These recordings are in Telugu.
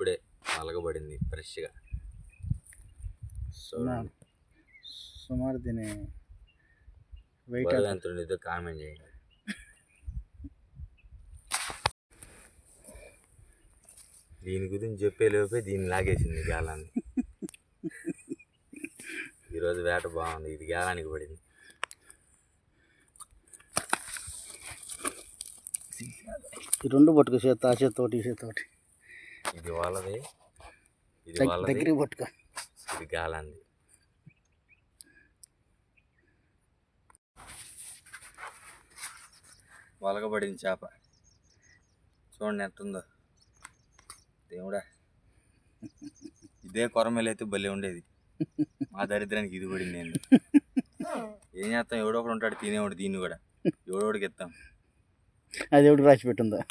ఇప్పుడే అలగబడింది ఫ్రెష్గా. సుమారు దీని వెయిట్ ఎంత ఉండేదో కామెంట్ చేయండి. దీని గురించి చెప్పేలోపే దీన్ని లాగేసింది గాలాన్ని. ఈరోజు వేట బాగుంది, ఇది గాలానికి పడింది. ఈ రెండు పట్టుకు చేత ఆ చేతోటి ఈ చేతోటి. ఇది వాళ్ళది, ఇది వాళ్ళది, దగ్గరికి పట్టుకో. ఇది గాలాంది. వలగబడింది చేప. చూడండి ఎంత ఉందో. దేవుడా, ఇదే కొరమేలు అయితే భలే ఉండేది. మా దరిద్రానికి ఇది పడింది. నేను ఏం చేస్తాం, ఎవడో ఒకడు ఉంటాడు తినేవాడు. దీన్ని కూడా ఎవడోడికి ఇస్తాం. అది ఎవడు రాసి పెట్టుందా?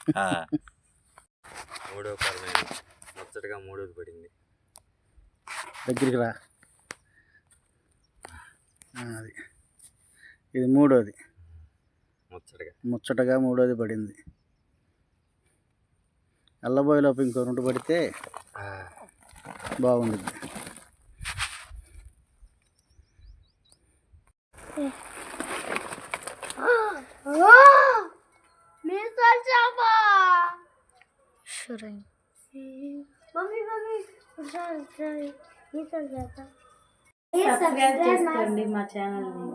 మూడో కొరమేలు ముచ్చటగా మూడోది పడింది. దగ్గరికి రా. అది ఇది మూడోది. ముచ్చటగా మూడోది పడింది. అల్లబోయలోపు ఇంకో రెండు పడితే బాగుంది. సబ్స్క్రైబ్ చేసుకోండి మా ఛానల్ని.